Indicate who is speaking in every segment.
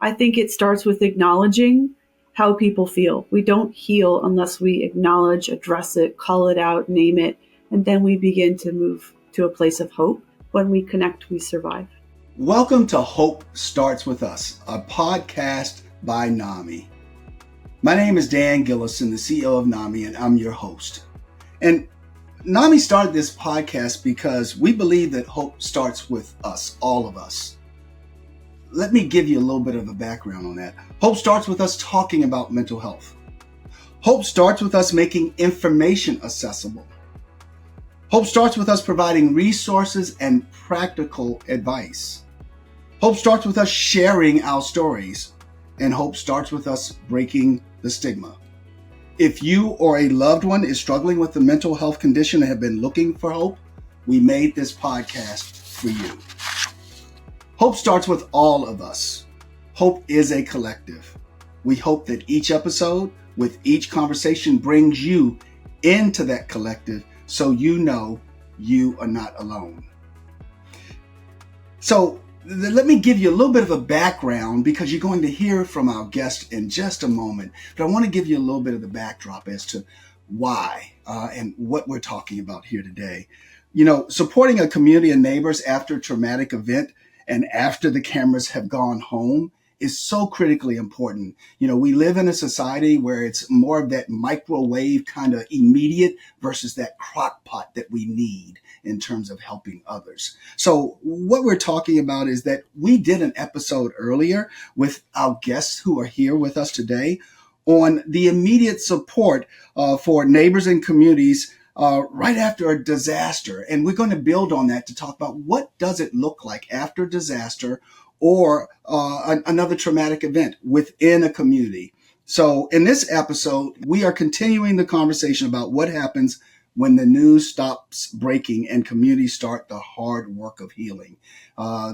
Speaker 1: I think it starts with acknowledging how people feel. We don't heal unless we acknowledge, address it, call it out, name it, and then we begin to move to a place of hope. When we connect, we survive.
Speaker 2: Welcome to Hope Starts With Us, a podcast by NAMI. My name is Dan Gillison, the CEO of NAMI, and I'm your host. And NAMI started this podcast because we believe that hope starts with us, all of us. Let me give you a little bit of a background on that. Hope starts with us talking about mental health. Hope starts with us making information accessible. Hope starts with us providing resources and practical advice. Hope starts with us sharing our stories. And hope starts with us breaking the stigma. If you or a loved one is struggling with a mental health condition and have been looking for hope, we made this podcast for you. Hope starts with all of us. Hope is a collective. We hope that each episode, with each conversation, brings you into that collective so you know you are not alone. So let me give you a little bit of a background because you're going to hear from our guest in just a moment. But I want to give you a little bit of the backdrop as to why and what we're talking about here today. You know, supporting a community of neighbors after a traumatic event and after the cameras have gone home is so critically important. You know, we live in a society where it's more of that microwave kind of immediate versus that crock pot that we need in terms of helping others. So what we're talking about is that we did an episode earlier with our guests who are here with us today on the immediate support for neighbors and communities right after a disaster. And we're going to build on that to talk about what does it look like after disaster or another traumatic event within a community. So in this episode, we are continuing the conversation about what happens when the news stops breaking and communities start the hard work of healing.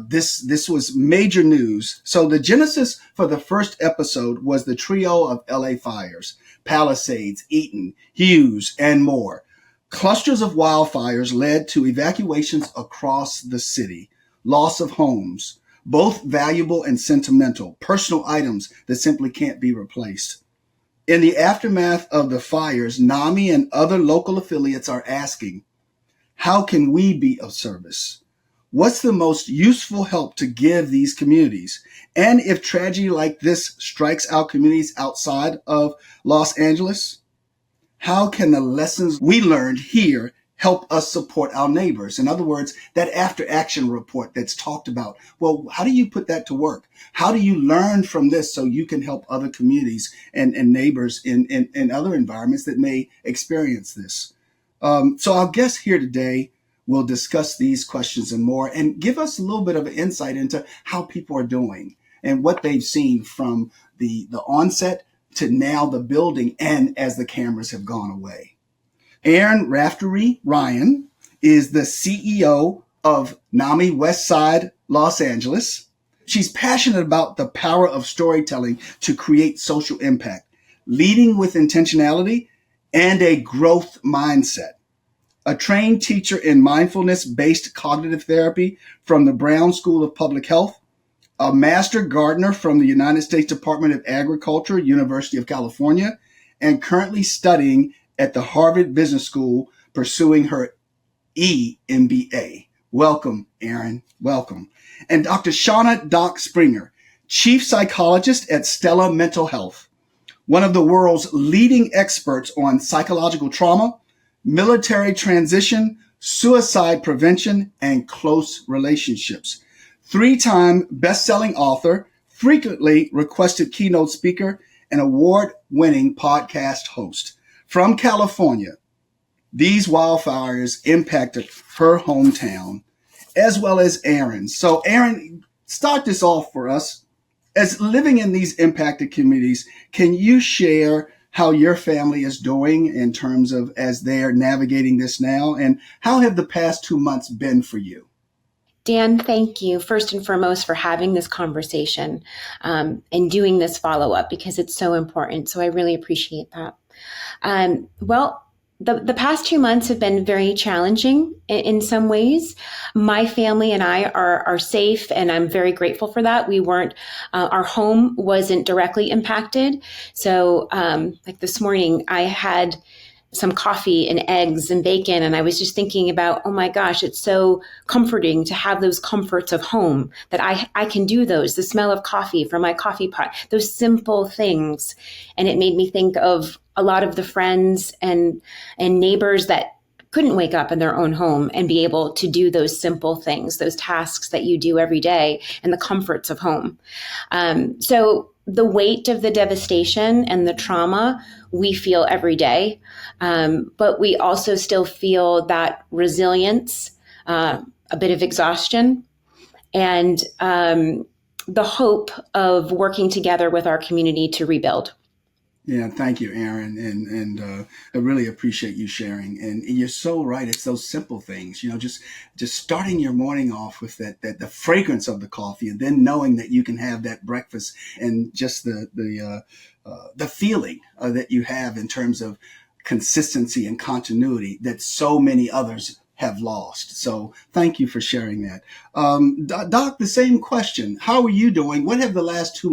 Speaker 2: This was major news. So the genesis for the first episode was the trio of LA fires, Palisades, Eaton, Hughes, and more. Clusters of wildfires led to evacuations across the city, loss of homes, both valuable and sentimental, personal items that simply can't be replaced. In the aftermath of the fires, NAMI and other local affiliates are asking, how can we be of service? What's the most useful help to give these communities? And if tragedy like this strikes our communities outside of Los Angeles, how can the lessons we learned here help us support our neighbors? In other words, that after action report that's talked about. Well, how do you put that to work? How do you learn from this so you can help other communities and neighbors in other environments that may experience this? So our guest here today will discuss these questions and more and give us a little bit of an insight into how people are doing and what they've seen from the onset to now the building and as the cameras have gone away. Erin Raftery Ryan is the CEO of NAMI Westside Los Angeles. She's passionate about the power of storytelling to create social impact, leading with intentionality and a growth mindset. A trained teacher in mindfulness-based cognitive therapy from the Brown School of Public Health, a master gardener from the United States Department of Agriculture, University of California, and currently studying at the Harvard Business School, pursuing her MBA. Welcome, Erin. Welcome. And Dr. Shauna Doc Springer, Chief Psychologist at Stella Mental Health, one of the world's leading experts on psychological trauma, military transition, suicide prevention, and close relationships. 3-time best-selling author, frequently requested keynote speaker, and award-winning podcast host. From California, these wildfires impacted her hometown as well as Erin. So Erin, start this off for us. As living in these impacted communities, can you share how your family is doing in terms of as they're navigating this now? And how have the past 2 months been for you?
Speaker 3: Dan, thank you first and foremost for having this conversation and doing this follow-up because it's so important. So I really appreciate that. Well, The past 2 months have been very challenging in some ways. My family and I are safe, and I'm very grateful for that. We weren't, our home wasn't directly impacted. So, like this morning, I had some coffee and eggs and bacon. And I was just thinking about, oh my gosh, it's so comforting to have those comforts of home, that I can do those, the smell of coffee from my coffee pot, those simple things. And it made me think of a lot of the friends and neighbors that couldn't wake up in their own home and be able to do those simple things, those tasks that you do every day, and the comforts of home. So the weight of the devastation and the trauma we feel every day, but we also still feel that resilience, a bit of exhaustion, and the hope of working together with our community to rebuild.
Speaker 2: Yeah, thank you, Erin, and I really appreciate you sharing. And you're so right; it's those simple things, just starting your morning off with that the fragrance of the coffee, and then knowing that you can have that breakfast, and just the feeling that you have in terms of consistency and continuity that so many others have lost. So thank you for sharing that. Doc, the same question. How are you doing? What have the last 2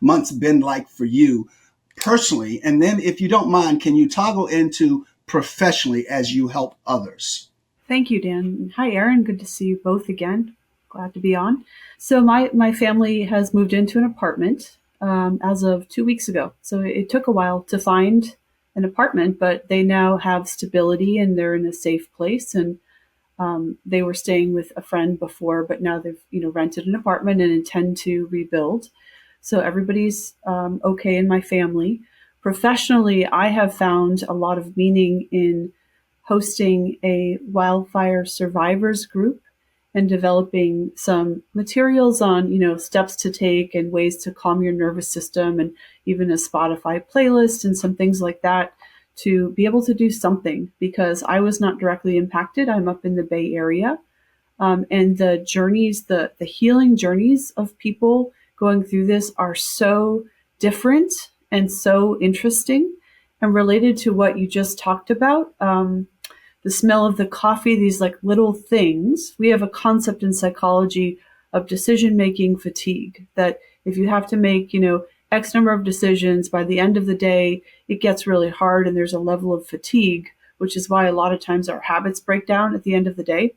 Speaker 2: months been like for you personally? And then, if you don't mind, can you toggle into professionally as you help others?
Speaker 1: Thank you, Dan. Hi, Erin. Good to see you both again. Glad to be on. So my family has moved into an apartment as of 2 weeks ago. So it took a while to find an apartment, but they now have stability and they're in a safe place. And they were staying with a friend before, but now they've rented an apartment and intend to rebuild. So everybody's okay in my family. Professionally, I have found a lot of meaning in hosting a wildfire survivors group and developing some materials on, steps to take and ways to calm your nervous system, and even a Spotify playlist and some things like that, to be able to do something, because I was not directly impacted. I'm up in the Bay Area. And the journeys, the healing journeys of people going through this are so different and so interesting and related to what you just talked about. The smell of the coffee, these like little things. We have a concept in psychology of decision-making fatigue, that if you have to make, X number of decisions by the end of the day, it gets really hard and there's a level of fatigue, which is why a lot of times our habits break down at the end of the day.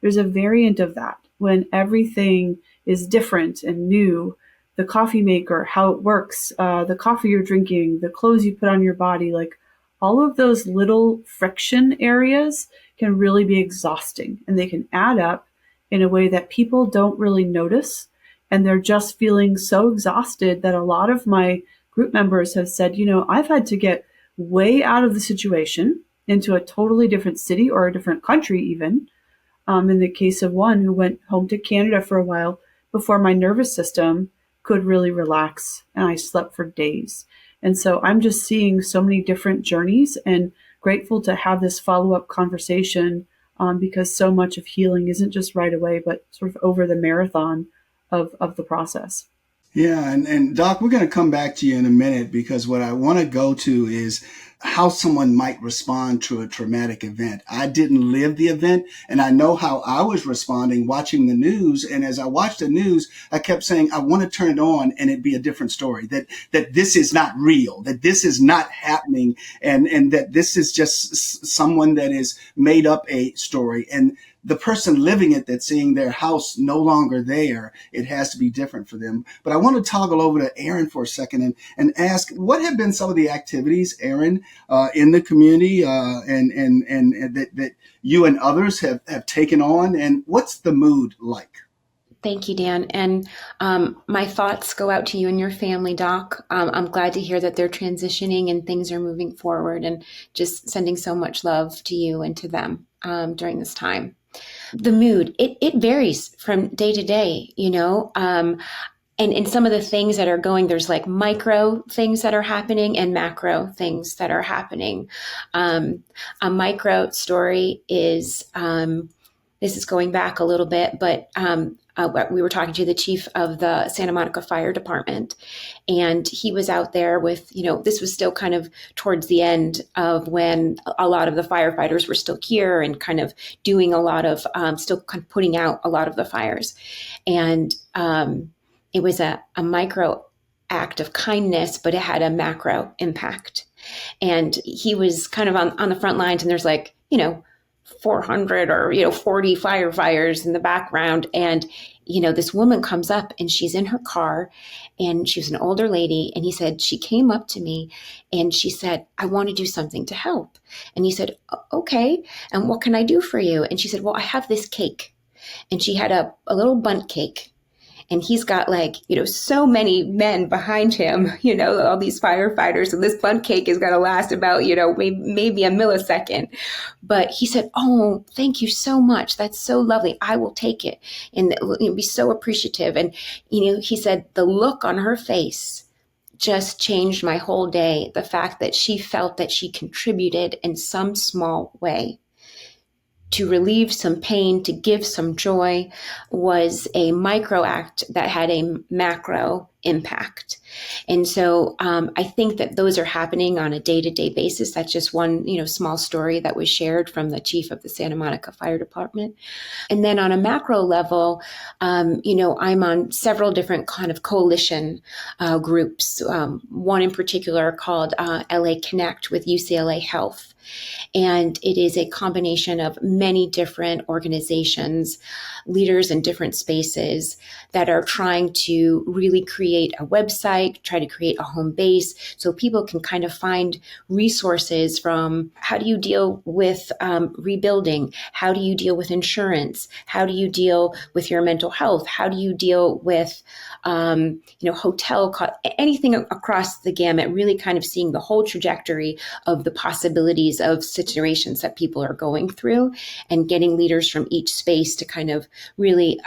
Speaker 1: There's a variant of that when everything is different and new. The coffee maker, how it works, the coffee you're drinking, the clothes you put on your body, like all of those little friction areas can really be exhausting, and they can add up in a way that people don't really notice. And they're just feeling so exhausted that a lot of my group members have said, I've had to get way out of the situation into a totally different city or a different country even. In the case of one who went home to Canada for a while before my nervous system could really relax, and I slept for days. And so I'm just seeing so many different journeys, and grateful to have this follow-up conversation, because so much of healing isn't just right away, but sort of over the marathon of the process.
Speaker 2: Yeah, and Doc, we're going to come back to you in a minute, because what I want to go to is how someone might respond to a traumatic event. I didn't live the event, and I know how I was responding watching the news. And as I watched the news, I kept saying, I want to turn it on and it'd be a different story, that this is not real, that this is not happening, and that this is just someone that is made up a story. And the person living it, that's seeing their house no longer there, it has to be different for them. But I want to toggle over to Erin for a second and ask, what have been some of the activities, Erin, in the community, and that you and others have taken on, and what's the mood like?
Speaker 3: Thank you, Dan. And my thoughts go out to you and your family, Doc. I'm glad to hear that they're transitioning and things are moving forward, and just sending so much love to you and to them during this time. The mood, it varies from day to day, and some of the things that are going, there's like micro things that are happening and macro things that are happening. A micro story is, this is going back a little bit, but we were talking to the chief of the Santa Monica Fire Department, and he was out there with, this was still kind of towards the end of when a lot of the firefighters were still here and kind of doing a lot of, still kind of putting out a lot of the fires. And it was a micro act of kindness, but it had a macro impact. And he was kind of on the front lines, and there's 400 or 40 firefighters in the background, and this woman comes up and she's in her car, and she was an older lady, and he said she came up to me and she said, "I want to do something to help." And he said, "Okay, and what can I do for you?" And she said, "Well, I have this cake." And she had a little bundt cake. And he's got so many men behind him, all these firefighters. And this bundt cake is going to last about, maybe a millisecond. But he said, "Oh, thank you so much. That's so lovely. I will take it and be so appreciative." And, he said the look on her face just changed my whole day. The fact that she felt that she contributed in some small way to relieve some pain, to give some joy, was a micro act that had a macro impact. And so I think that those are happening on a day-to-day basis. That's just one, small story that was shared from the chief of the Santa Monica Fire Department. And then on a macro level, I'm on several different kind of coalition groups. One in particular called LA Connect with UCLA Health. And it is a combination of many different organizations, leaders in different spaces that are trying to really create a website, try to create a home base so people can kind of find resources from how do you deal with rebuilding? How do you deal with insurance? How do you deal with your mental health? How do you deal with hotel, anything across the gamut, really kind of seeing the whole trajectory of the possibilities of situations that people are going through, and getting leaders from each space to kind of really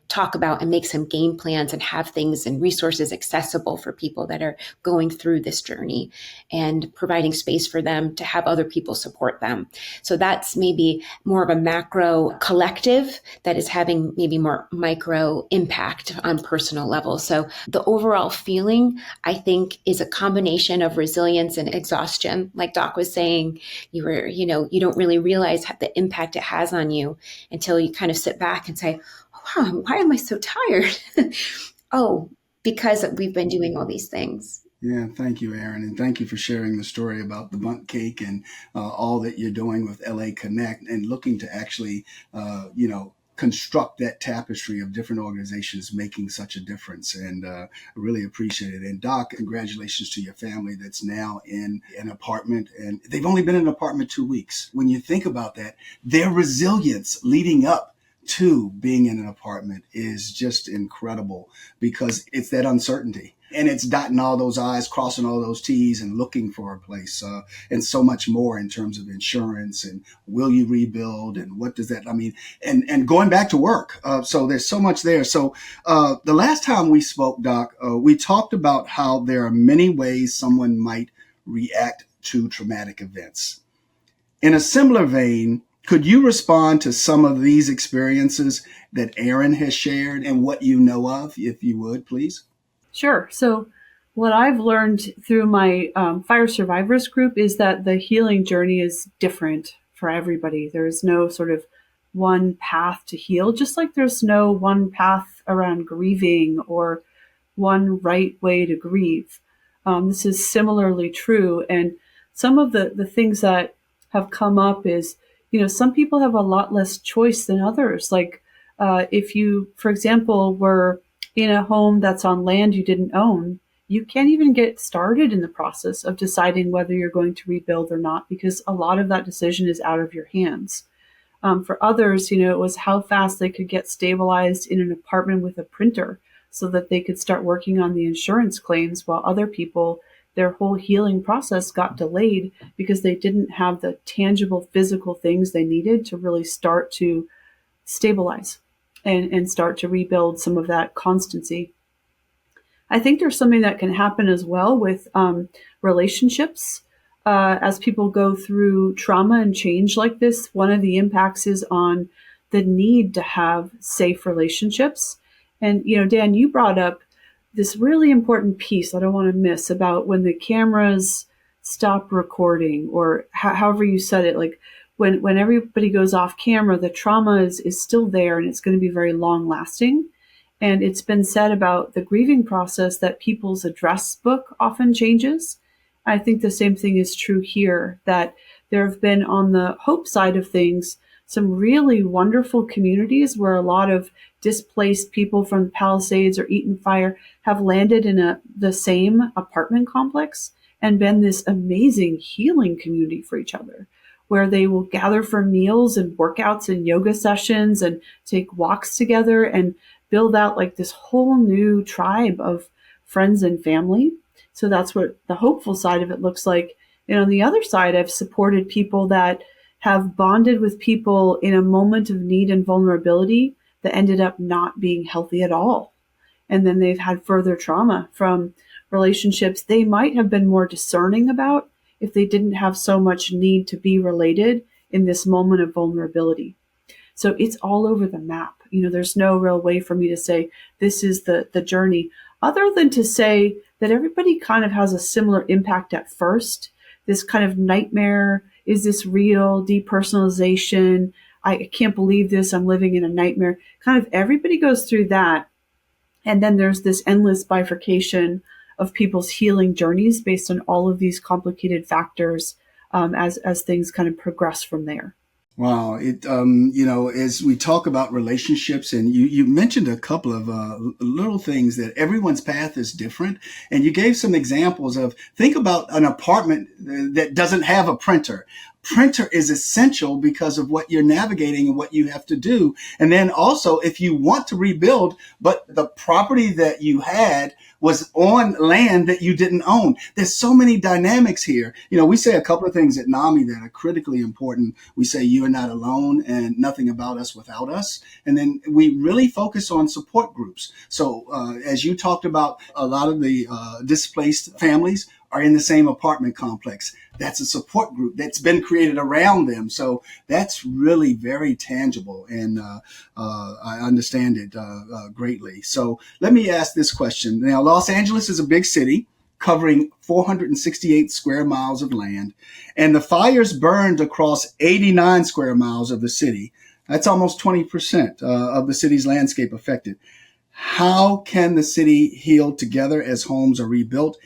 Speaker 3: talk about and make some game plans and have things and resources accessible for people that are going through this journey, and providing space for them to have other people support them. So that's maybe more of a macro collective that is having maybe more micro impact on personal level. So the overall feeling, I think, is a combination of resilience and exhaustion. Like Doc was saying, you don't really realize the impact it has on you until you kind of sit back and say, "Wow, why am I so tired?" Oh, because we've been doing all these things.
Speaker 2: Yeah, thank you, Erin, and thank you for sharing the story about the bundt cake and all that you're doing with LA Connect, and looking to actually, construct that tapestry of different organizations making such a difference. And I really appreciate it. And Doc, congratulations to your family that's now in an apartment, and they've only been in an apartment 2 weeks. When you think about that, their resilience leading up to being in an apartment is just incredible, because it's that uncertainty, and it's dotting all those I's, crossing all those T's, and looking for a place, and so much more in terms of insurance, and will you rebuild, and what does that, and going back to work. So there's so much there. So the last time we spoke, Doc, we talked about how there are many ways someone might react to traumatic events. In a similar vein, could you respond to some of these experiences that Erin has shared and what you know of, if you would, please?
Speaker 1: Sure. So what I've learned through my fire survivors group is that the healing journey is different for everybody. There's no sort of one path to heal, just like there's no one path around grieving or one right way to grieve. This is similarly true. And some of the things that have come up is, some people have a lot less choice than others. Like if you, for example, were in a home that's on land you didn't own, you can't even get started in the process of deciding whether you're going to rebuild or not, because a lot of that decision is out of your hands. For others, it was how fast they could get stabilized in an apartment with a printer so that they could start working on the insurance claims, while other people, their whole healing process got delayed because they didn't have the tangible physical things they needed to really start to stabilize and start to rebuild some of that constancy. I think there's something that can happen as well with relationships. As people go through trauma and change like this, one of the impacts is on the need to have safe relationships. And, Dan, you brought up this really important piece I don't want to miss about when the cameras stop recording, or however you said it, like when everybody goes off camera, the trauma is still there, and it's going to be very long lasting. And it's been said about the grieving process that people's address book often changes. I think the same thing is true here, that there have been, on the hope side of things, some really wonderful communities where a lot of displaced people from the Palisades or Eaton Fire have landed in the same apartment complex and been this amazing healing community for each other, where they will gather for meals and workouts and yoga sessions and take walks together and build out like this whole new tribe of friends and family. So that's what the hopeful side of it looks like. And on the other side, I've supported people that have bonded with people in a moment of need and vulnerability that ended up not being healthy at all. And then they've had further trauma from relationships they might have been more discerning about if they didn't have so much need to be related in this moment of vulnerability. So it's all over the map. There's no real way for me to say this is the journey, other than to say that everybody kind of has a similar impact at first. This kind of nightmare, is this real? Depersonalization. I can't believe this. I'm living in a nightmare. Kind of everybody goes through that. And then there's this endless bifurcation of people's healing journeys based on all of these complicated factors as things kind of progress from there.
Speaker 2: Wow. As we talk about relationships, and you mentioned a couple of little things, that everyone's path is different. And you gave some examples of, think about an apartment that doesn't have a printer. Printer is essential because of what you're navigating and what you have to do. And then also, if you want to rebuild, but the property that you had was on land that you didn't own. There's so many dynamics here. We say a couple of things at NAMI that are critically important. We say you are not alone and nothing about us without us. And then we really focus on support groups. So as you talked about, a lot of the displaced families are in the same apartment complex. That's a support group that's been created around them. So that's really very tangible, and I understand it greatly. So let me ask this question. Now, Los Angeles is a big city covering 468 square miles of land, and the fires burned across 89 square miles of the city. That's almost 20% of the city's landscape affected. How can the city heal together as homes are rebuilt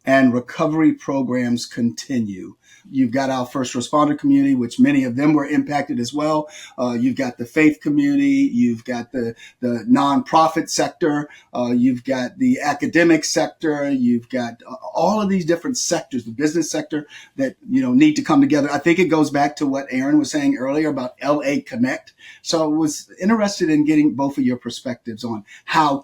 Speaker 2: and recovery programs continue? You've got our first responder community, which many of them were impacted as well. You've got the faith community. You've got the nonprofit sector. You've got the academic sector. You've got all of these different sectors, the business sector, that need to come together. I think it goes back to what Erin was saying earlier about LA Connect. So I was interested in getting both of your perspectives on how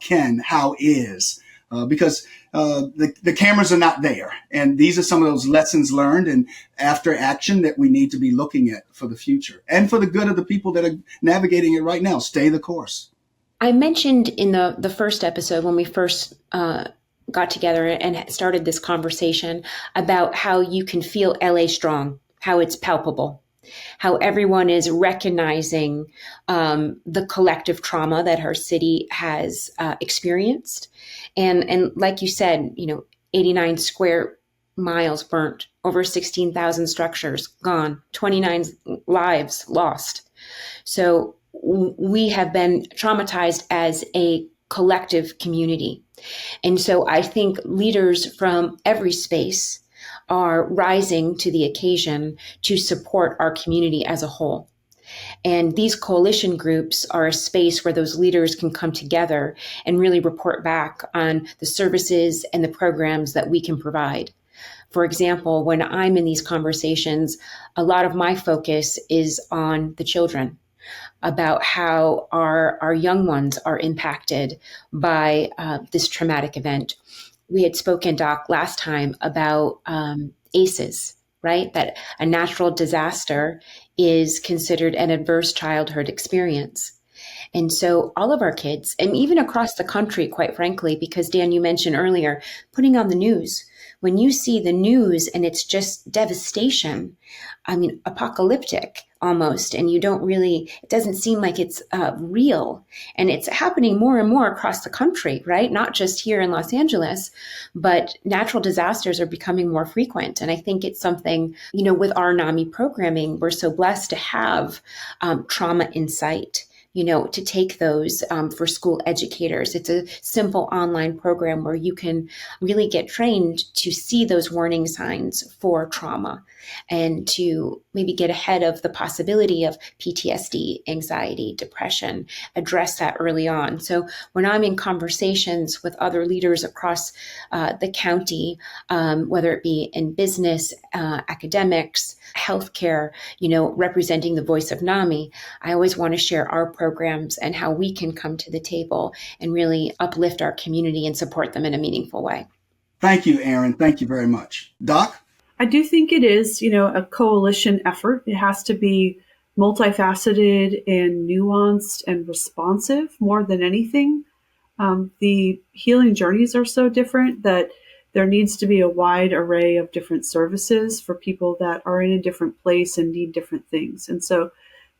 Speaker 2: is. Because the cameras are not there. And these are some of those lessons learned and after action that we need to be looking at for the future and for the good of the people that are navigating it right now. Stay the course.
Speaker 3: I mentioned in the first episode, when we first got together and started this conversation, about how you can feel LA strong, how it's palpable, how everyone is recognizing the collective trauma that our city has experienced. And like you said, 89 square miles burnt, over 16,000 structures gone, 29 lives lost. So we have been traumatized as a collective community. And so I think leaders from every space are rising to the occasion to support our community as a whole. And these coalition groups are a space where those leaders can come together and really report back on the services and the programs that we can provide. For example, when I'm in these conversations, a lot of my focus is on the children, about how our young ones are impacted by this traumatic event. We had spoken, Doc, last time about ACEs, right? That a natural disaster is considered an adverse childhood experience. And so all of our kids, and even across the country, quite frankly, because Dan, you mentioned earlier, putting on the news. When you see the news and it's just devastation, I mean, apocalyptic almost, and you don't really, it doesn't seem like it's real. And it's happening more and more across the country, right? Not just here in Los Angeles, but natural disasters are becoming more frequent. And I think it's something, with our NAMI programming, we're so blessed to have trauma insight, to take those for school educators. It's a simple online program where you can really get trained to see those warning signs for trauma and to maybe get ahead of the possibility of PTSD, anxiety, depression, address that early on. So when I'm in conversations with other leaders across the county, whether it be in business, academics, healthcare, representing the voice of NAMI, I always want to share our programs and how we can come to the table and really uplift our community and support them in a meaningful way.
Speaker 2: Thank you, Erin. Thank you very much. Doc?
Speaker 1: I do think it is, a coalition effort. It has to be multifaceted and nuanced and responsive more than anything. The healing journeys are so different that there needs to be a wide array of different services for people that are in a different place and need different things. And so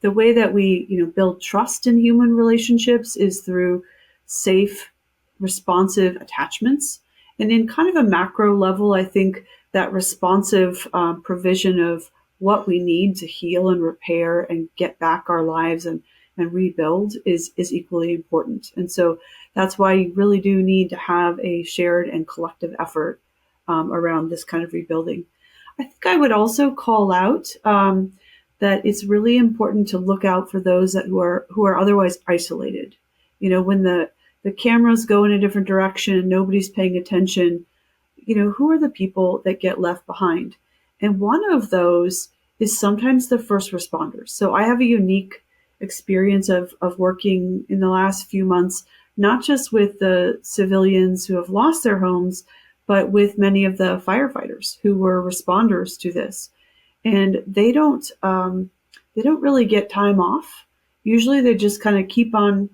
Speaker 1: the way that we, build trust in human relationships is through safe, responsive attachments. And in kind of a macro level, I think that responsive provision of what we need to heal and repair and get back our lives and rebuild is equally important. And so that's why you really do need to have a shared and collective effort around this kind of rebuilding. I think I would also call out that it's really important to look out for those who are otherwise isolated. When the cameras go in a different direction and nobody's paying attention, who are the people that get left behind? And one of those is sometimes the first responders. So I have a unique experience of working in the last few months, not just with the civilians who have lost their homes, but with many of the firefighters who were responders to this. And they don't really get time off. Usually they just kind of keep on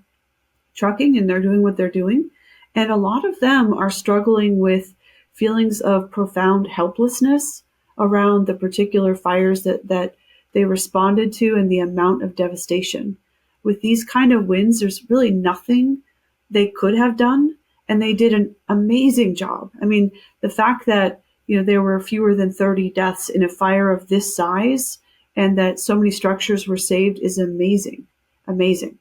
Speaker 1: trucking and they're doing what they're doing. And a lot of them are struggling with feelings of profound helplessness around the particular fires that they responded to and the amount of devastation. With these kind of wins, there's really nothing they could have done, and they did an amazing job. I mean, the fact that there were fewer than 30 deaths in a fire of this size and that so many structures were saved is amazing, amazing.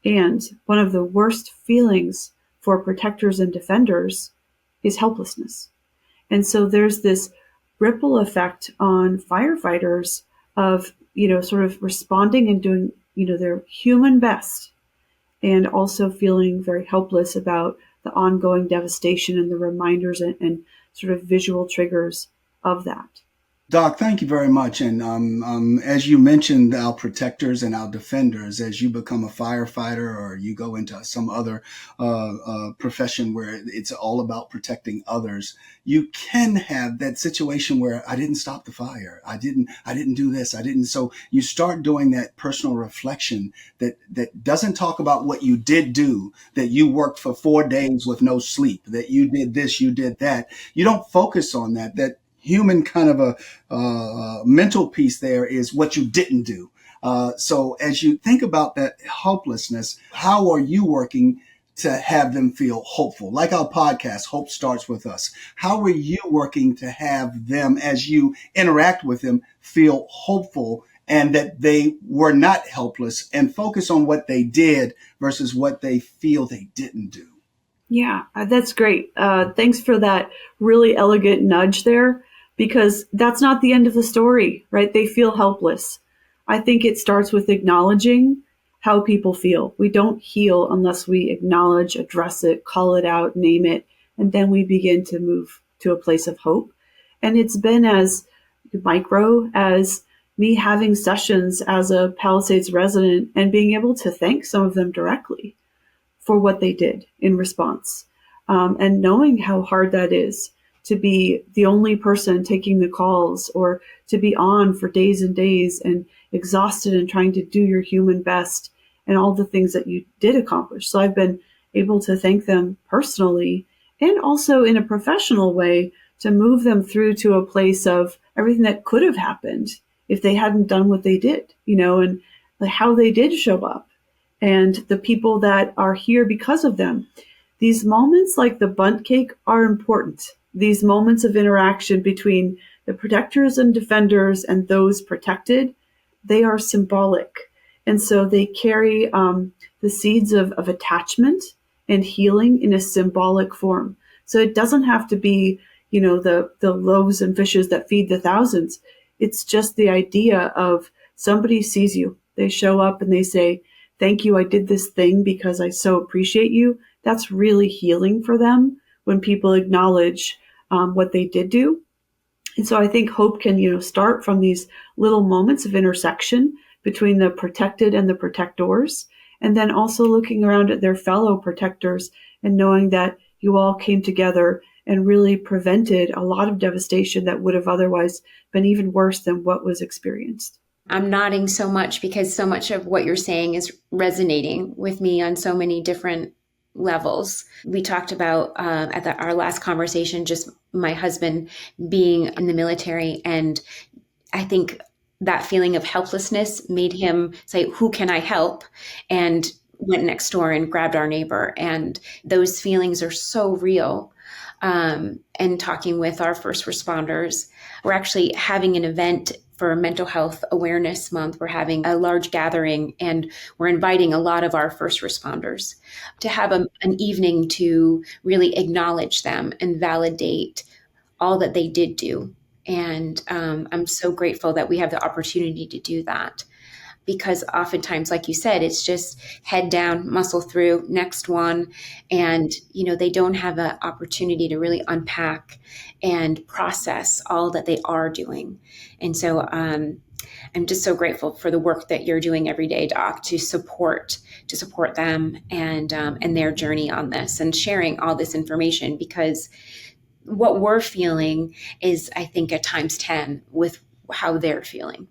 Speaker 1: And one of the worst feelings for protectors and defenders is helplessness. And so there's this ripple effect on firefighters of, sort of responding and doing, their human best and also feeling very helpless about the ongoing devastation and the reminders and sort of visual triggers of that.
Speaker 2: Doc, thank you very much. And as you mentioned, our protectors and our defenders, as you become a firefighter or you go into some other profession where it's all about protecting others, you can have that situation where I didn't stop the fire. I didn't do this. I didn't. So you start doing that personal reflection that doesn't talk about what you did do, that you worked for 4 days with no sleep, that you did this, you did that. You don't focus on that human kind of a mental piece there is what you didn't do. So as you think about that helplessness, how are you working to have them feel hopeful? Like our podcast, Hope Starts With Us. How are you working to have them, as you interact with them, feel hopeful and that they were not helpless and focus on what they did versus what they feel they didn't do?
Speaker 1: Yeah, that's great. Thanks for that really elegant nudge there. Because that's not the end of the story, right? They feel helpless. I think it starts with acknowledging how people feel. We don't heal unless we acknowledge, address it, call it out, name it, and then we begin to move to a place of hope. And it's been as micro as me having sessions as a Palisades resident and being able to thank some of them directly for what they did in response, and knowing how hard that is to be the only person taking the calls or to be on for days and days and exhausted and trying to do your human best and all the things that you did accomplish. So I've been able to thank them personally and also in a professional way to move them through to a place of everything that could have happened if they hadn't done what they did, and how they did show up and the people that are here because of them. These moments like the bundt cake are important. These moments of interaction between the protectors and defenders and those protected, they are symbolic. And so they carry the seeds of attachment and healing in a symbolic form. So it doesn't have to be, the loaves and fishes that feed the thousands. It's just the idea of somebody sees you. They show up and they say, thank you, I did this thing because I so appreciate you. That's really healing for them when people acknowledge what they did do. And so I think hope can, start from these little moments of intersection between the protected and the protectors, and then also looking around at their fellow protectors and knowing that you all came together and really prevented a lot of devastation that would have otherwise been even worse than what was experienced.
Speaker 3: I'm nodding so much because so much of what you're saying is resonating with me on so many different levels. We talked about at our last conversation, just my husband being in the military. And I think that feeling of helplessness made him say, who can I help? And went next door and grabbed our neighbor. And those feelings are so real. And talking with our first responders, we're actually having an event for Mental Health Awareness Month. We're having a large gathering and we're inviting a lot of our first responders to have an evening to really acknowledge them and validate all that they did do. And I'm so grateful that we have the opportunity to do that. Because oftentimes, like you said, it's just head down, muscle through, next one. And, they don't have an opportunity to really unpack and process all that they are doing. And so I'm just so grateful for the work that you're doing every day, Doc, to support them and their journey on this and sharing all this information, because what we're feeling is, I think, at times 10 with how they're feeling.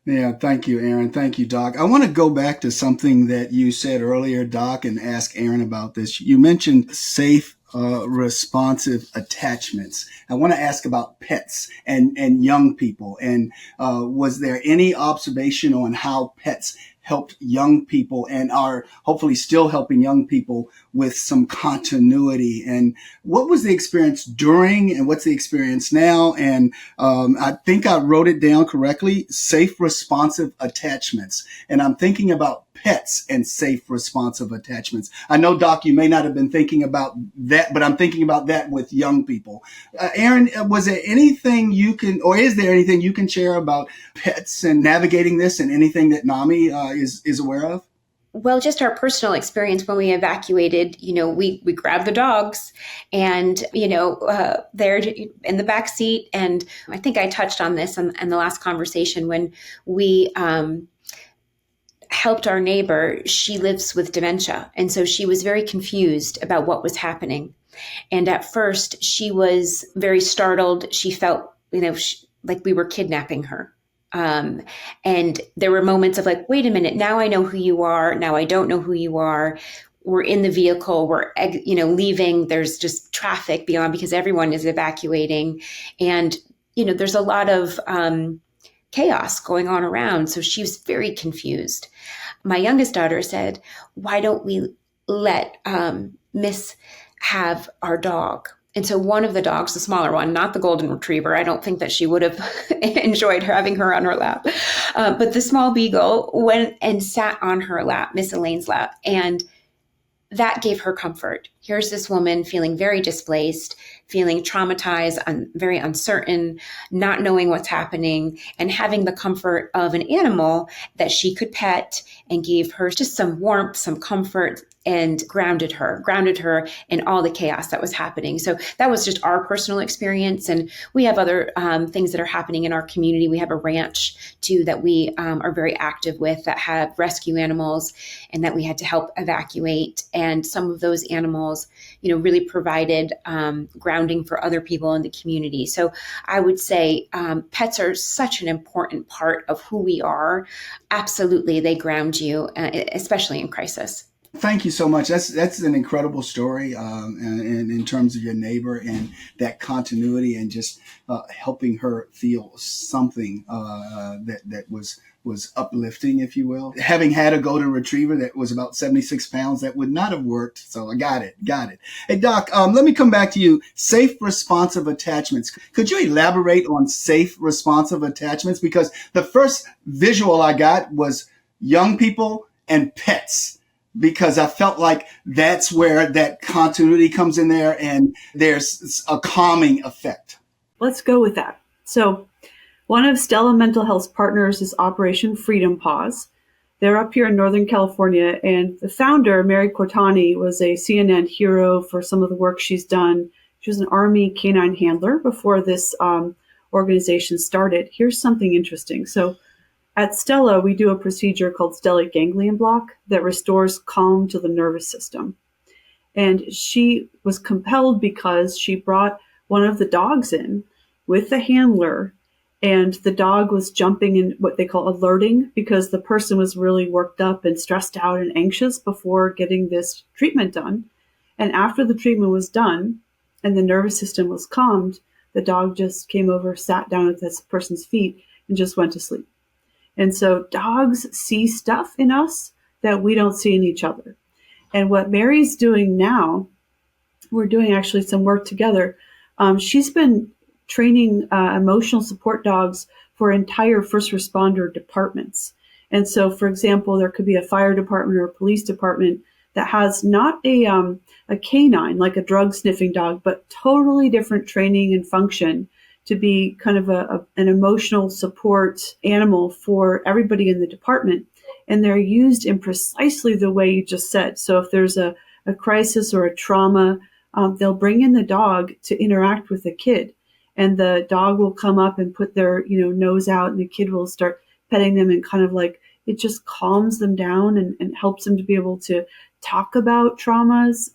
Speaker 2: Yeah, thank you, Erin. Thank you, Doc. I want to go back to something that you said earlier, Doc, and ask Erin about this. You mentioned safe, responsive attachments. I want to ask about pets and young people. And was there any observation on how pets helped young people and are hopefully still helping young people with some continuity? And what was the experience during and what's the experience now? And I think I wrote it down correctly, safe, responsive attachments. And I'm thinking about pets and safe, responsive attachments. I know, Doc, you may not have been thinking about that, but I'm thinking about that with young people. Erin, was there anything you can, or is there anything you can share about pets and navigating this and anything that NAMI is aware of?
Speaker 3: Well, just our personal experience when we evacuated, we grabbed the dogs and, they're in the back seat. And I think I touched on this in the last conversation when we helped our neighbor. She lives with dementia. And so she was very confused about what was happening. And at first she was very startled. She felt, like we were kidnapping her. And there were moments of like, wait a minute, now I know who you are. Now I don't know who you are. We're in the vehicle. We're, leaving. There's just traffic beyond because everyone is evacuating. And, there's a lot of chaos going on around. So she was very confused. My youngest daughter said, why don't we let Miss have our dog? And so one of the dogs, the smaller one, not the golden retriever, I don't think that she would have enjoyed having her on her lap. But the small beagle went and sat on her lap, Miss Elaine's lap. And that gave her comfort. Here's this woman feeling very displaced, feeling traumatized, very uncertain, not knowing what's happening, and having the comfort of an animal that she could pet and gave her just some warmth, some comfort, and grounded her in all the chaos that was happening. So that was just our personal experience. And we have other things that are happening in our community. We have a ranch too that we are very active with that have rescue animals and that we had to help evacuate. And some of those animals animals, really provided grounding for other people in the community. So I would say pets are such an important part of who we are. Absolutely, they ground you, especially in crisis.
Speaker 2: Thank you so much. That's an incredible story, and in terms of your neighbor and that continuity and just helping her feel something that was uplifting, if you will. Having had a golden retriever that was about 76 pounds, that would not have worked. So I got it. Hey, Doc, let me come back to you. Safe, responsive attachments. Could you elaborate on safe, responsive attachments? Because the first visual I got was young people and pets, because I felt like that's where that continuity comes in there and there's a calming effect.
Speaker 1: Let's go with that. So one of Stella Mental Health's partners is Operation Freedom Paws. They're up here in Northern California, and the founder, Mary Cortani, was a CNN hero for some of the work she's done. She was an Army canine handler before this organization started. Here's something interesting. So at Stella, we do a procedure called stellate ganglion block that restores calm to the nervous system. And she was compelled because she brought one of the dogs in with the handler, and the dog was jumping in what they call alerting, because the person was really worked up and stressed out and anxious before getting this treatment done. And after the treatment was done and the nervous system was calmed, the dog just came over, sat down at this person's feet, and just went to sleep. And so dogs see stuff in us that we don't see in each other. And what Mary's doing now, we're doing actually some work together. She's been training emotional support dogs for entire first responder departments. And so, for example, there could be a fire department or a police department that has not a canine, like a drug sniffing dog, but totally different training and function to be kind of an emotional support animal for everybody in the department. And they're used in precisely the way you just said. So if there's a crisis or a trauma, they'll bring in the dog to interact with the kid. And the dog will come up and put their nose out, and the kid will start petting them, and kind of like it just calms them down and helps them to be able to talk about traumas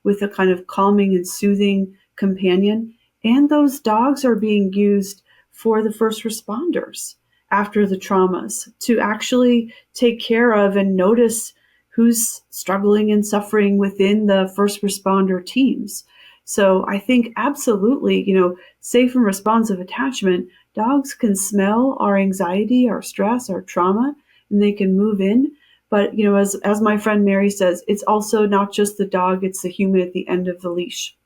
Speaker 1: with a kind of calming and soothing companion. And those dogs are being used for the first responders after the traumas to actually take care of and notice who's struggling and suffering within the first responder teams. So I think absolutely, safe and responsive attachment, dogs can smell our anxiety, our stress, our trauma, and they can move in. But, as my friend Mary says, it's also not just the dog, it's the human at the end of the leash.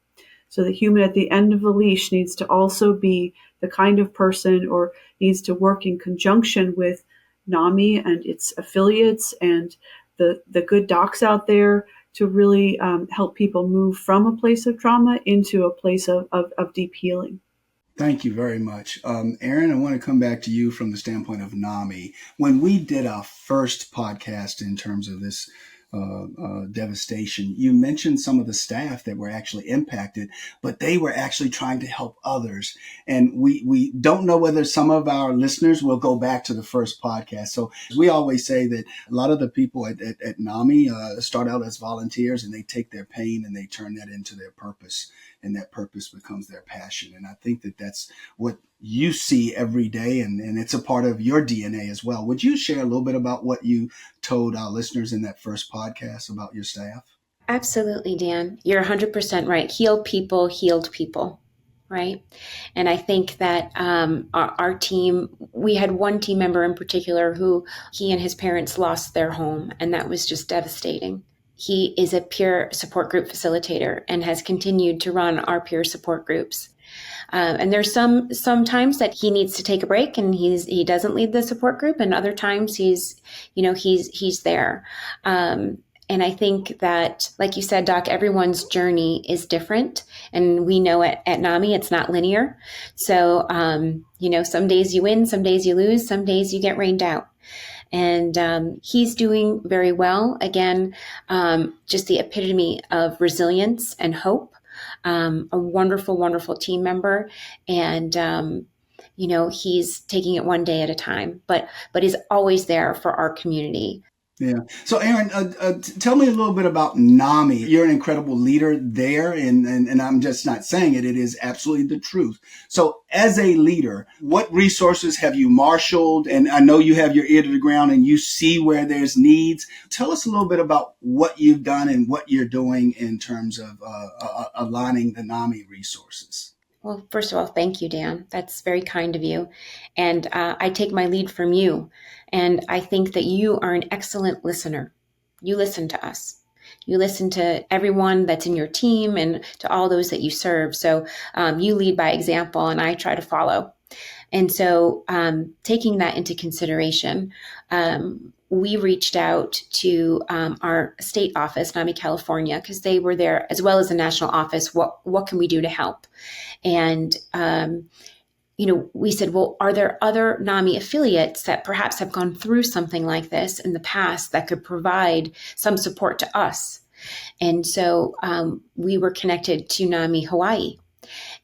Speaker 1: So the human at the end of the leash needs to also be the kind of person, or needs to work in conjunction with NAMI and its affiliates and the good docs out there to really help people move from a place of trauma into a place of deep healing.
Speaker 2: Thank you very much. Erin, I want to come back to you from the standpoint of NAMI. When we did our first podcast in terms of this devastation, you mentioned some of the staff that were actually impacted, but they were actually trying to help others. And we don't know whether some of our listeners will go back to the first podcast. So we always say that a lot of the people at NAMI start out as volunteers, and they take their pain and they turn that into their purpose, and that purpose becomes their passion. And I think that that's what you see every day, and it's a part of your DNA as well. Would you share a little bit about what you told our listeners in that first podcast about your staff?
Speaker 3: Absolutely, Dan. You're 100% right. Heal people, healed people, right? And I think that our team, we had one team member in particular who he and his parents lost their home, and that was just devastating. He is a peer support group facilitator and has continued to run our peer support groups. And there's some times that he needs to take a break and he doesn't lead the support group, and other times he's there. And I think that, like you said, Doc, everyone's journey is different, and we know at NAMI it's not linear. So some days you win, some days you lose, some days you get rained out. And he's doing very well. Again, just the epitome of resilience and hope. A wonderful, wonderful team member. And, he's taking it one day at a time, but is always there for our community.
Speaker 2: Yeah. So, Erin, tell me a little bit about NAMI. You're an incredible leader there, and I'm just not saying it. It is absolutely the truth. So, as a leader, what resources have you marshaled? And I know you have your ear to the ground and you see where there's needs. Tell us a little bit about what you've done and what you're doing in terms of aligning the NAMI resources.
Speaker 3: Well, first of all, thank you, Dan. That's very kind of you. And I take my lead from you. And I think that you are an excellent listener. You listen to us. You listen to everyone that's in your team and to all those that you serve. So you lead by example, and I try to follow. And so taking that into consideration, we reached out to our state office, NAMI California, because they were there, as well as the national office. What can we do to help? And, we said, well, are there other NAMI affiliates that perhaps have gone through something like this in the past that could provide some support to us? And so we were connected to NAMI Hawaii.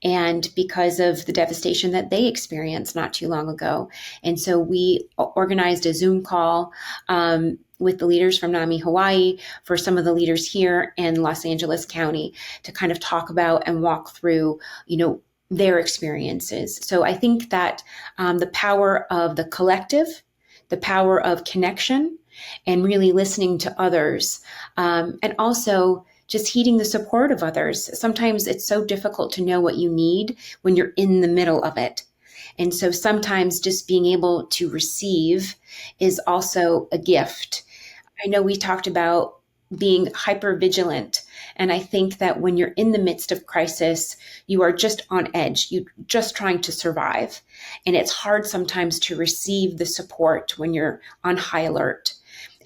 Speaker 3: And because of the devastation that they experienced not too long ago. And so we organized a Zoom call with the leaders from NAMI Hawaii for some of the leaders here in Los Angeles County to kind of talk about and walk through, their experiences. So I think that the power of the collective, the power of connection, and really listening to others, and also just heeding the support of others. Sometimes it's so difficult to know what you need when you're in the middle of it. And so sometimes just being able to receive is also a gift. I know we talked about being hyper vigilant. And I think that when you're in the midst of crisis, you are just on edge. You're just trying to survive. And it's hard sometimes to receive the support when you're on high alert.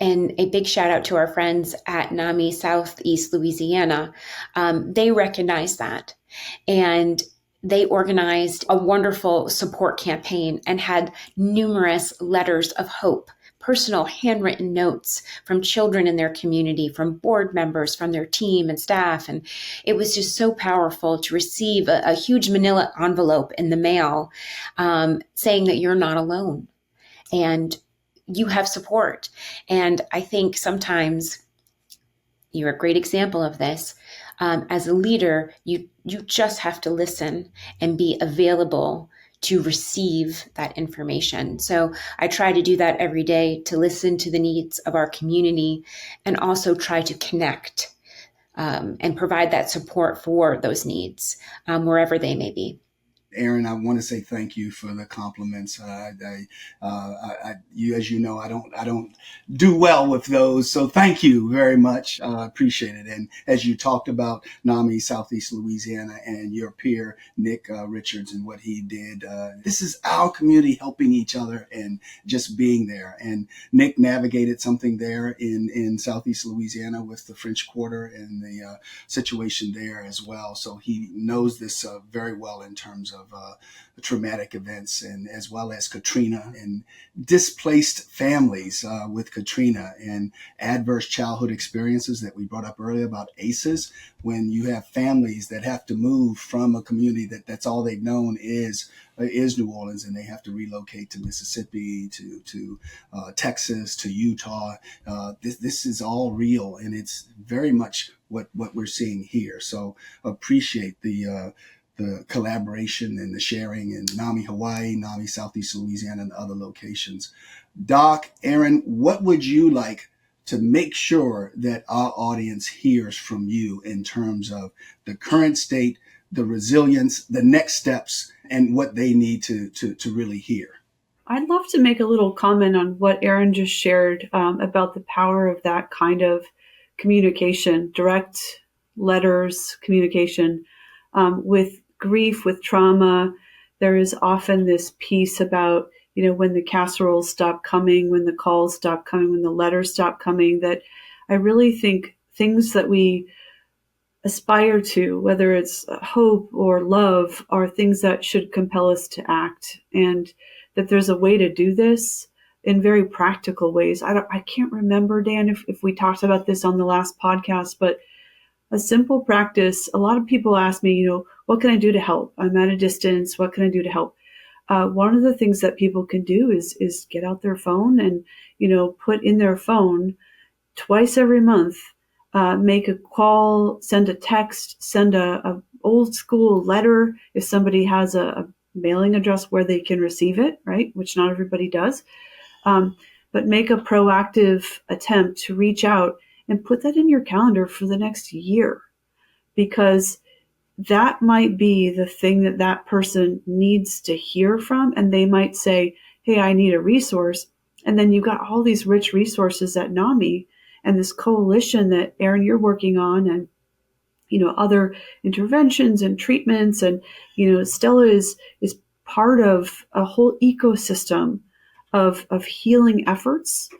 Speaker 3: And a big shout out to our friends at NAMI Southeast Louisiana. They recognize that. And they organized a wonderful support campaign and had numerous letters of hope, personal handwritten notes from children in their community, from board members, from their team and staff. And it was just so powerful to receive a huge manila envelope in the mail saying that you're not alone. And you have support. And I think sometimes you're a great example of this. As a leader, you just have to listen and be available to receive that information. So I try to do that every day, to listen to the needs of our community and also try to connect and provide that support for those needs wherever they may be.
Speaker 2: Erin, I want to say thank you for the compliments. You, as you know, I don't do well with those. So thank you very much. I appreciate it. And as you talked about NAMI Southeast Louisiana and your peer, Nick Richards, and what he did, this is our community helping each other and just being there. And Nick navigated something there in Southeast Louisiana with the French Quarter and the situation there as well. So he knows this very well in terms of traumatic events, and as well as Katrina and displaced families with Katrina and adverse childhood experiences that we brought up earlier about ACEs. When you have families that have to move from a community that's all they've known is New Orleans, and they have to relocate to Mississippi, to Texas, to Utah. This is all real, and it's very much what we're seeing here. So appreciate the collaboration and the sharing in NAMI Hawaii, NAMI Southeast Louisiana, and other locations. Doc, Erin, what would you like to make sure that our audience hears from you in terms of the current state, the resilience, the next steps, and what they need to really hear?
Speaker 1: I'd love to make a little comment on what Erin just shared about the power of that kind of communication, direct letters, communication with grief, with trauma. There is often this piece about, when the casseroles stop coming, when the calls stop coming, when the letters stop coming, that I really think things that we aspire to, whether it's hope or love, are things that should compel us to act. And that there's a way to do this in very practical ways. I can't remember, Dan, if we talked about this on the last podcast, but a simple practice. A lot of people ask me, what can I do to help? I'm at a distance. What can I do to help? one of the things that people can do is get out their phone and, put in their phone twice every month, make a call, send a text, send a old school letter if somebody has a mailing address where they can receive it, right? Which not everybody does. But make a proactive attempt to reach out and put that in your calendar for the next year, because that might be the thing that person needs to hear from. And they might say, hey, I need a resource. And then you've got all these rich resources at NAMI and this coalition that, Erin, you're working on, and other interventions and treatments. And Stella is part of a whole ecosystem of healing efforts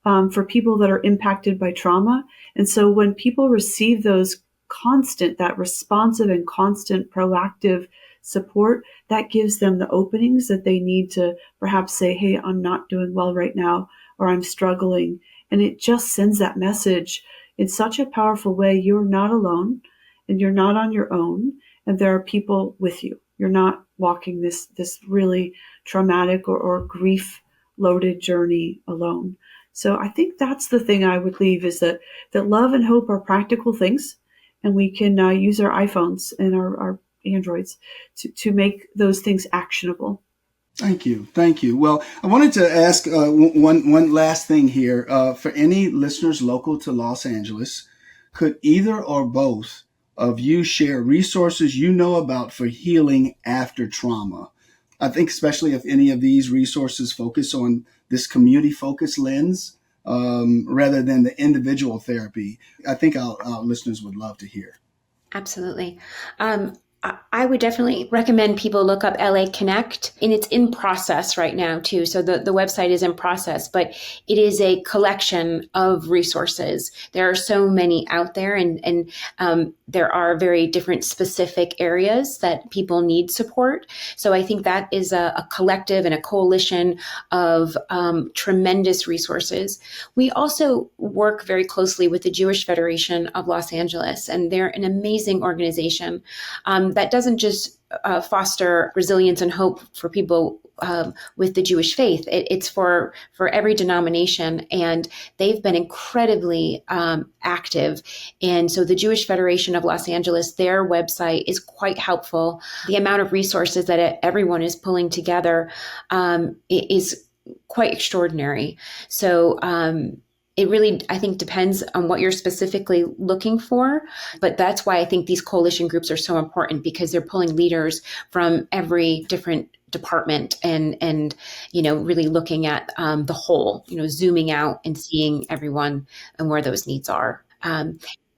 Speaker 1: for people that are impacted by trauma. And so when people receive that responsive and constant proactive support, that gives them the openings that they need to perhaps say, hey, I'm not doing well right now, or I'm struggling. And it just sends that message in such a powerful way. You're not alone, and you're not on your own, and there are people with you. You're not walking this really traumatic or grief loaded journey alone. So I think that's the thing I would leave, is that love and hope are practical things, and we can use our iPhones and our Androids to make those things actionable.
Speaker 2: Thank you. Thank you. Well, I wanted to ask one last thing here. For any listeners local to Los Angeles, could either or both of you share resources you know about for healing after trauma? I think especially if any of these resources focus on this community-focused lens rather than the individual therapy, I think our listeners would love to hear.
Speaker 3: Absolutely. I would definitely recommend people look up LA Connect, and it's in process right now too. So the website is in process, but it is a collection of resources. There are so many out there, and there are very different specific areas that people need support. So I think that is a collective and a coalition of tremendous resources. We also work very closely with the Jewish Federation of Los Angeles, and they're an amazing organization that doesn't just foster resilience and hope for people with the Jewish faith. It's for every denomination, and they've been incredibly active. And so the Jewish Federation of Los Angeles, their website is quite helpful. The amount of resources that everyone is pulling together is quite extraordinary. So it really, I think, depends on what you're specifically looking for. But that's why I think these coalition groups are so important, because they're pulling leaders from every different department and really looking at the whole, zooming out and seeing everyone and where those needs are.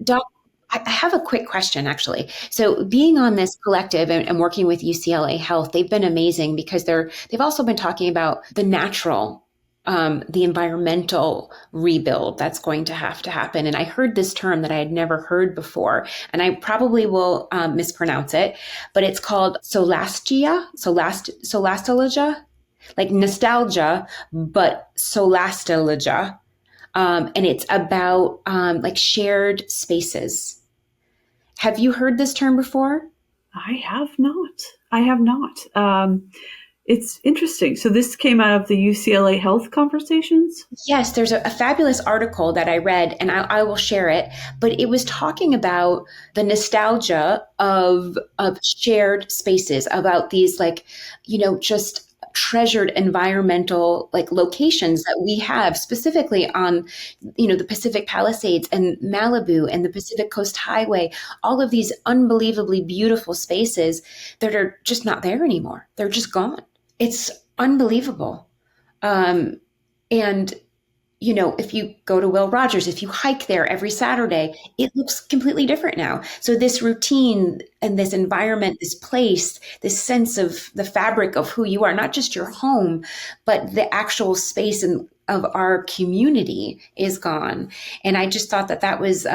Speaker 3: Doc, I have a quick question, actually. So being on this collective and working with UCLA Health, they've been amazing, because they've also been talking about the natural the environmental rebuild that's going to have to happen. And I heard this term that I had never heard before, and I probably will mispronounce it, but it's called solastalgia, like nostalgia, but solastalgia. And it's about like shared spaces. Have you heard this term before?
Speaker 1: I have not. It's interesting. So this came out of the UCLA Health conversations?
Speaker 3: Yes, there's a fabulous article that I read, and I will share it. But it was talking about the nostalgia of shared spaces, about these just treasured environmental locations that we have, specifically on the Pacific Palisades and Malibu and the Pacific Coast Highway, all of these unbelievably beautiful spaces that are just not there anymore. They're just gone. It's unbelievable. And if you go to Will Rogers, if you hike there every Saturday, it looks completely different now. So this routine and this environment, this place, this sense of the fabric of who you are, not just your home, but the actual space of our community is gone. And I just thought that was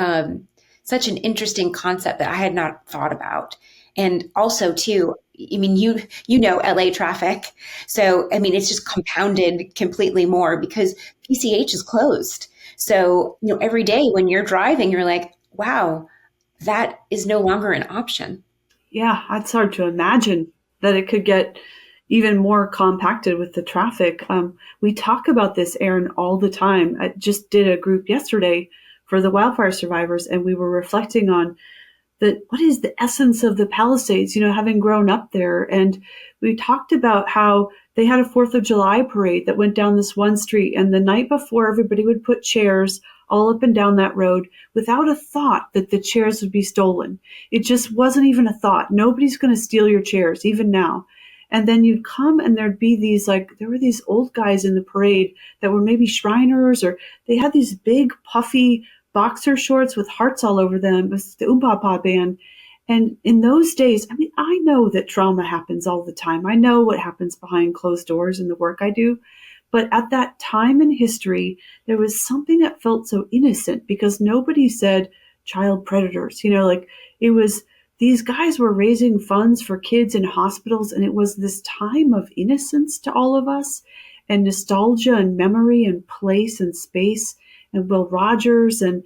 Speaker 3: such an interesting concept that I had not thought about. And also, too, I mean, LA traffic. So, I mean, it's just compounded completely more because PCH is closed. So, every day when you're driving, you're like, wow, that is no longer an option.
Speaker 1: Yeah, it's hard to imagine that it could get, even more compacted with the traffic. We talk about this, Erin, all the time. I just did a group yesterday for the wildfire survivors, and we were reflecting on what is the essence of the Palisades, having grown up there. And we talked about how they had a 4th of July parade that went down this one street. And the night before, everybody would put chairs all up and down that road without a thought that the chairs would be stolen. It just wasn't even a thought. Nobody's going to steal your chairs, even now. And then you'd come and there'd be there were these old guys in the parade that were maybe Shriners, or they had these big puffy boxer shorts with hearts all over them. It was the Oompa band. And in those days, I know that trauma happens all the time. I know what happens behind closed doors in the work I do. But at that time in history, there was something that felt so innocent because nobody said child predators. It was, these guys were raising funds for kids in hospitals, and it was this time of innocence to all of us, and nostalgia and memory and place and space, and Will Rogers. And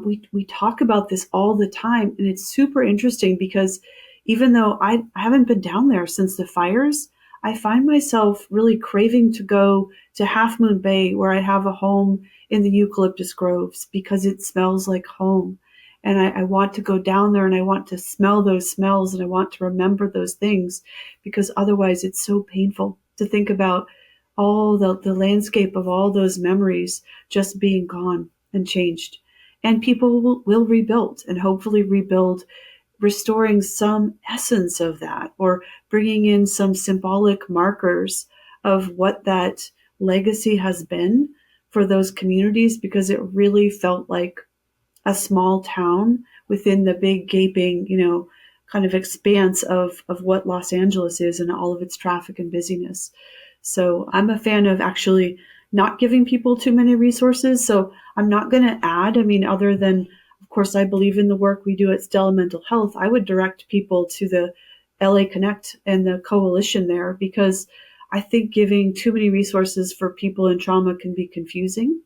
Speaker 1: we talk about this all the time. And it's super interesting because even though I haven't been down there since the fires, I find myself really craving to go to Half Moon Bay, where I have a home in the eucalyptus groves, because it smells like home. And I want to go down there, and I want to smell those smells, and I want to remember those things, because otherwise it's so painful to think about all the landscape of all those memories just being gone and changed. And people will rebuild, and hopefully rebuild, restoring some essence of that, or bringing in some symbolic markers of what that legacy has been for those communities, because it really felt like a small town within the big gaping, kind of expanse of what Los Angeles is and all of its traffic and busyness. So I'm a fan of actually not giving people too many resources. So I'm not going to add, other than, of course, I believe in the work we do at Stella Mental Health. I would direct people to the LA Connect and the coalition there, because I think giving too many resources for people in trauma can be confusing.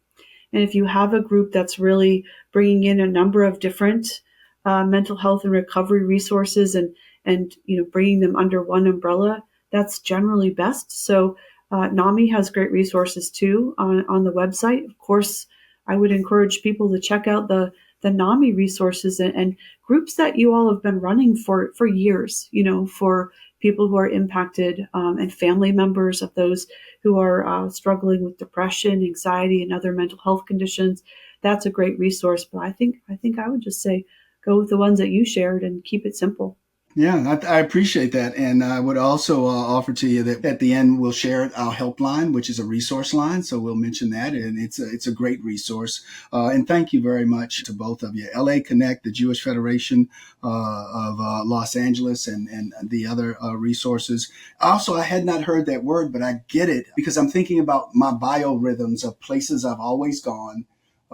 Speaker 1: And if you have a group that's really bringing in a number of different mental health and recovery resources, and bringing them under one umbrella, that's generally best. So NAMI has great resources too on the website. Of course, I would encourage people to check out the NAMI resources and groups that you all have been running for years, for people who are impacted, and family members of those who are struggling with depression, anxiety, and other mental health conditions. That's a great resource. But I think I would just say go with the ones that you shared and keep it simple.
Speaker 2: Yeah, I appreciate that. And I would also offer to you that at the end, we'll share our HelpLine, which is a resource line. So we'll mention that. And it's a great resource. And thank you very much to both of you. LA Connect, the Jewish Federation of Los Angeles, and the other resources. Also, I had not heard that word, but I get it because I'm thinking about my biorhythms of places I've always gone,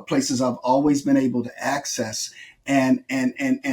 Speaker 2: places I've always been able to access, and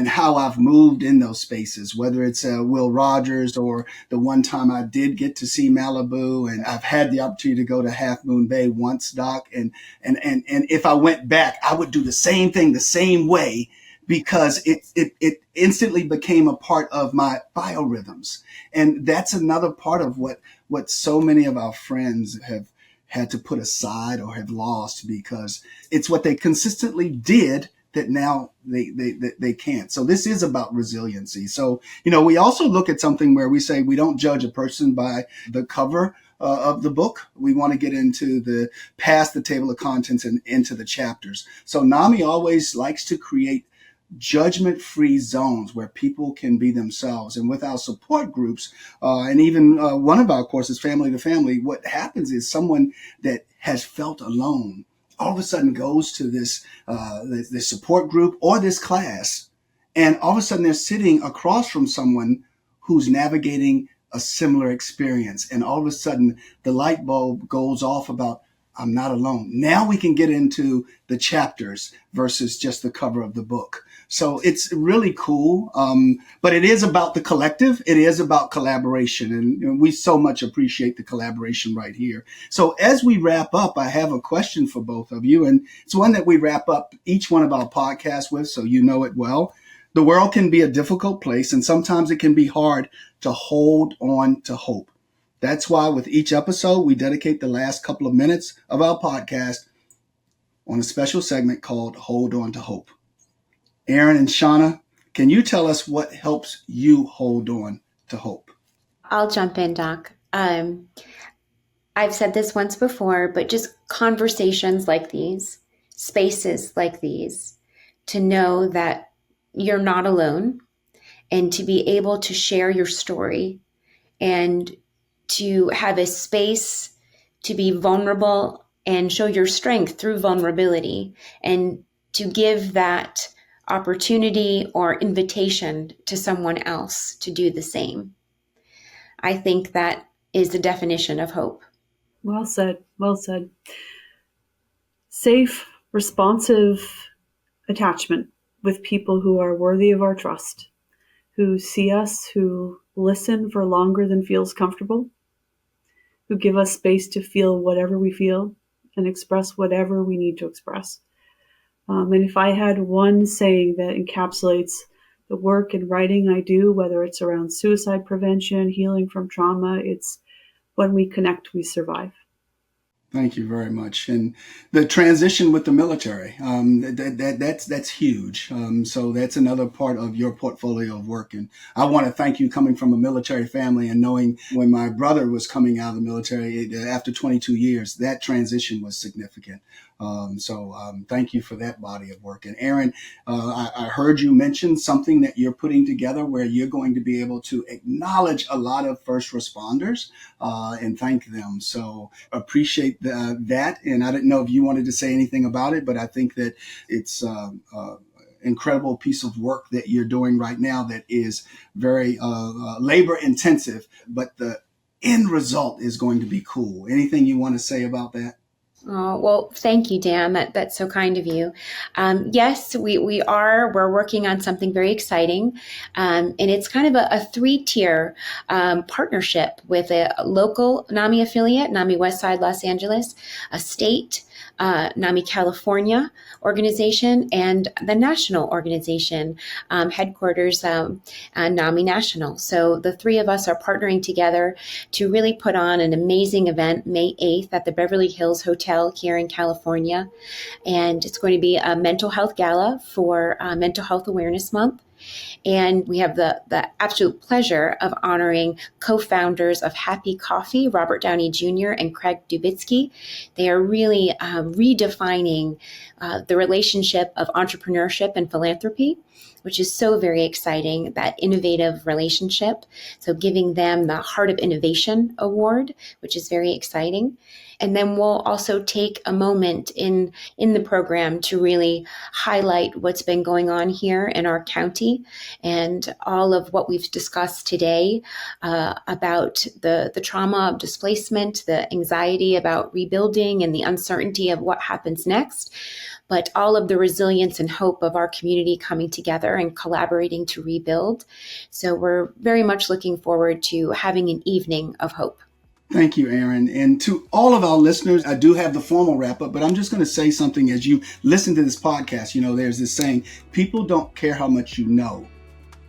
Speaker 2: how I've moved in those spaces, whether it's Will Rogers, or the one time I did get to see Malibu, and I've had the opportunity to go to Half Moon Bay once, Doc, and if I went back, I would do the same thing the same way, because it instantly became a part of my biorhythms. And that's another part of what so many of our friends have had to put aside or have lost, because it's what they consistently did that now they can't. So this is about resiliency. So, we also look at something where we say we don't judge a person by the cover of the book. We want to get into past the table of contents and into the chapters. So NAMI always likes to create judgment-free zones where people can be themselves. And with our support groups, and even one of our courses, Family to Family, what happens is someone that has felt alone all of a sudden goes to this support group or this class, and all of a sudden they're sitting across from someone who's navigating a similar experience. And all of a sudden the light bulb goes off about, I'm not alone. Now we can get into the chapters versus just the cover of the book. So it's really cool. But it is about the collective. It is about collaboration. And we so much appreciate the collaboration right here. So as we wrap up, I have a question for both of you. And it's one that we wrap up each one of our podcasts with, so you know it well. The world can be a difficult place, and sometimes it can be hard to hold on to hope. That's why with each episode, we dedicate the last couple of minutes of our podcast on a special segment called Hold On to Hope. Erin and Shauna, can you tell us what helps you hold on to hope?
Speaker 3: I'll jump in, Doc. I've said this once before, but just conversations like these, spaces like these, to know that you're not alone and to be able to share your story and to have a space to be vulnerable and show your strength through vulnerability, and to give that opportunity or invitation to someone else to do the same. I think that is the definition of hope.
Speaker 1: Well said. Well said. Safe, responsive attachment with people who are worthy of our trust, who see us, who listen for longer than feels comfortable, who give us space to feel whatever we feel and express whatever we need to express. And if I had one saying that encapsulates the work and writing I do, whether it's around suicide prevention, healing from trauma, it's when we connect, we survive.
Speaker 2: Thank you very much. And the transition with the military, that's huge. So that's another part of your portfolio of work. And I want to thank you coming from a military family and knowing when my brother was coming out of the military after 22 years, that transition was significant. Thank you for that body of work. And Erin, I heard you mention something that you're putting together where you're going to be able to acknowledge a lot of first responders and thank them. So appreciate that. And I didn't know if you wanted to say anything about it, but I think that it's incredible piece of work that you're doing right now that is very labor intensive, but the end result is going to be cool. Anything you want to say about that?
Speaker 3: Oh, well, thank you, Dan. That's so kind of you. Yes, we're working on something very exciting. And it's kind of a three-tier partnership with a local NAMI affiliate, NAMI Westside Los Angeles, a state, NAMI California organization, and the national organization, headquarters, NAMI National. So the three of us are partnering together to really put on an amazing event May 8th at the Beverly Hills Hotel here in California. And it's going to be a mental health gala for Mental Health Awareness Month. And we have the absolute pleasure of honoring co-founders of Happy Coffee, Robert Downey Jr. and Craig Dubitsky. They are really redefining the relationship of entrepreneurship and philanthropy, which is so very exciting, that innovative relationship. So giving them the Heart of Innovation Award, which is very exciting. And then we'll also take a moment in the program to really highlight what's been going on here in our county and all of what we've discussed today about the trauma of displacement, the anxiety about rebuilding, and the uncertainty of what happens next, but all of the resilience and hope of our community coming together and collaborating to rebuild. So we're very much looking forward to having an evening of hope.
Speaker 2: Thank you, Erin. And to all of our listeners, I do have the formal wrap up, but I'm just going to say something as you listen to this podcast. You know, there's this saying, people don't care how much you know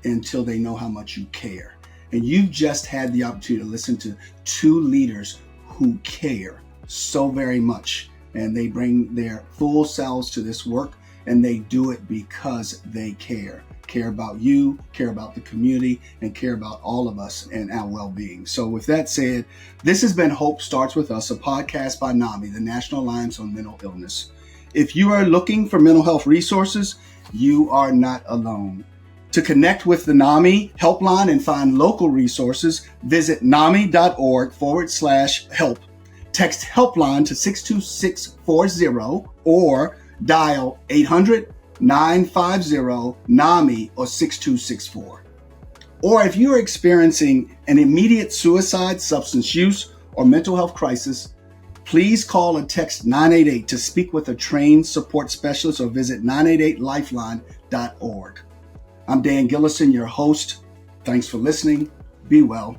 Speaker 2: until they know how much you care. And you've just had the opportunity to listen to two leaders who care so very much. And they bring their full selves to this work, and they do it because they care about you, care about the community, and care about all of us and our well-being. So with that said, this has been Hope Starts With Us, a podcast by NAMI, the National Alliance on Mental Illness. If you are looking for mental health resources, you are not alone. To connect with the NAMI HelpLine and find local resources, visit nami.org/help. Text HelpLine to 62640 or dial 800-950-NAMI or 6264. Or if you are experiencing an immediate suicide, substance use, or mental health crisis, please call or text 988 to speak with a trained support specialist or visit 988lifeline.org. I'm Dan Gillison, your host. Thanks for listening. Be well.